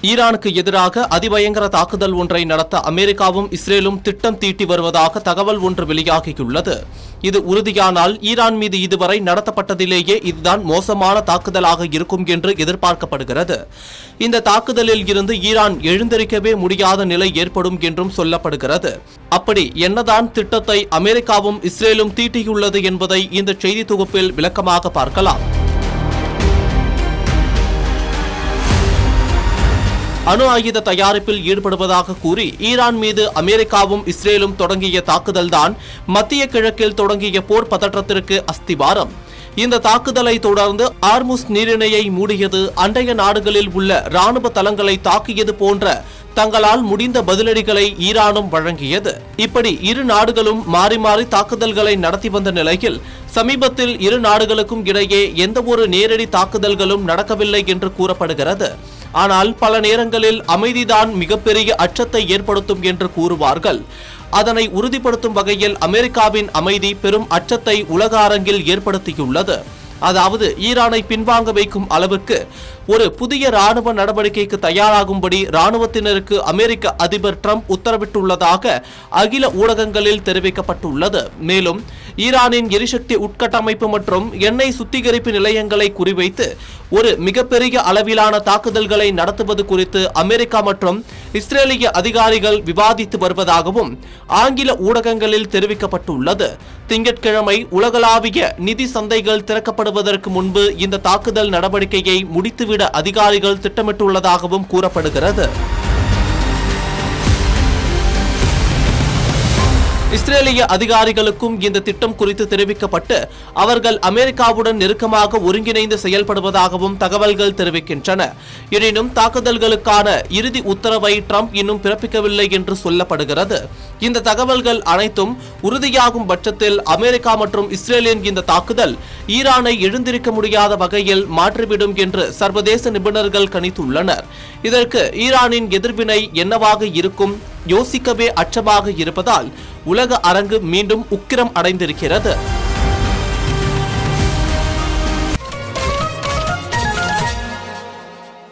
ஈரானுக்கு எதிராக அதிபயங்கர தாக்குதல் ஒன்றை நடத்த அமெரிக்காவும் இஸ்ரேலும் திட்டம் தீட்டி வருவதாக தகவல் ஒன்று வெளியாகியுள்ளது. இது உறுதியானால் ஈரான் மீது இதுவரை நடத்தப்பட்டதிலேயே இதுதான் மோசமான தாக்குதலாக இருக்கும் என்று எதிர்பார்க்கப்படுகிறது. இந்த தாக்குதலில் இருந்து ஈரான் எழுந்திருக்கவே முடியாத நிலை ஏற்படும் என்றும் சொல்லப்படுகிறது. அப்படி என்னதான் திட்டத்தை அமெரிக்காவும் இஸ்ரேலும் தீட்டியுள்ளது என்பதை இந்த செய்தி தொகுப்பில் விளக்கமாக பார்க்கலாம். அணு ஆயுத தயாரிப்பில் ஈடுபடுவதாக கூறி ஈரான் மீது அமெரிக்காவும் இஸ்ரேலும் தொடங்கிய தாக்குதல்தான் மத்திய கிழக்கில் தொடங்கிய போர் பதற்றத்திற்கு அஸ்திவாரம். இந்த தாக்குதலை தொடர்ந்து ஆர்முஸ் நீரிணையை மூடியது, அண்டைய நாடுகளில் உள்ள ராணுவ தளங்களை தாக்கியது போன்ற தங்களால் முடிந்த பதிலடிகளை ஈரானும் வழங்கியது. இப்படி இரு நாடுகளும் மாறி மாறி தாக்குதல்களை நடத்தி வந்த நிலையில் சமீபத்தில் இரு நாடுகளுக்கும் இடையே எந்தவொரு நேரடி தாக்குதல்களும் நடக்கவில்லை என்று கூறப்படுகிறது. ஆனால் பல நேரங்களில் அமைதிதான் மிகப்பெரிய அச்சத்தை ஏற்படுத்தும் என்று கூறுவார்கள். அதனை உறுதிப்படுத்தும் வகையில் அமெரிக்காவின் அமைதி பெரும் அச்சத்தை உலக அரங்கில் ஏற்படுத்தியுள்ளது. அதாவது ஈரானை பின்வாங்க வைக்கும் அளவுக்கு ஒரு புதிய ராணுவ நடவடிக்கைக்கு தயாராகும்படி ராணுவத்தினருக்கு அமெரிக்க அதிபர் டிரம்ப் உத்தரவிட்டுள்ளதாக அகில ஊடகங்களில் தெரிவிக்கப்பட்டுள்ளது. மேலும் ஈரானின் எரிசக்தி உட்கட்டமைப்பு மற்றும் எண்ணெய் சுத்திகரிப்பு நிலையங்களை குறிவைத்து ஒரு மிகப்பெரிய அளவிலான தாக்குதல்களை நடத்துவது குறித்து அமெரிக்கா மற்றும் இஸ்ரேலிய அதிகாரிகள் விவாதித்து வருவதாகவும் ஆங்கில ஊடகங்களில் தெரிவிக்கப்பட்டுள்ளது. திங்கட்கிழமை உலகளாவிய நிதி சந்தைகள் திறக்கப்படுவதற்கு முன்பு இந்த தாக்குதல் நடவடிக்கையை முடித்துவிட அதிகாரிகள் திட்டமிட்டுள்ளதாகவும் கூறப்படுகிறது. இஸ்ரேலிய அதிகாரிகளுக்கும் இந்த திட்டம் குறித்து தெரிவிக்கப்பட்டு அவர்கள் அமெரிக்காவுடன் நெருக்கமாக ஒருங்கிணைந்து செயல்படுவதாகவும் தகவல்கள் தெரிவிக்கின்றன. எனினும் தாக்குதல்களுக்கான இறுதி உத்தரவை டிரம்ப் இன்னும் பிறப்பிக்கவில்லை என்று சொல்லப்படுகிறது. இந்த தகவல்கள் அனைத்தும் உறுதியாகும் பட்சத்தில் அமெரிக்கா மற்றும் இஸ்ரேலின் இந்த தாக்குதல் ஈரானை எழுந்திருக்க முடியாத வகையில் மாற்றிவிடும் என்று சர்வதேச நிபுணர்கள் கணித்துள்ளனர். இதற்கு ஈரானின் எதிர்வினை என்னவாக இருக்கும் யோசிக்கவே அச்சமாக இருப்பதால் உலக அரங்கு மீண்டும் உக்கிரம் அடைந்திருக்கிறது.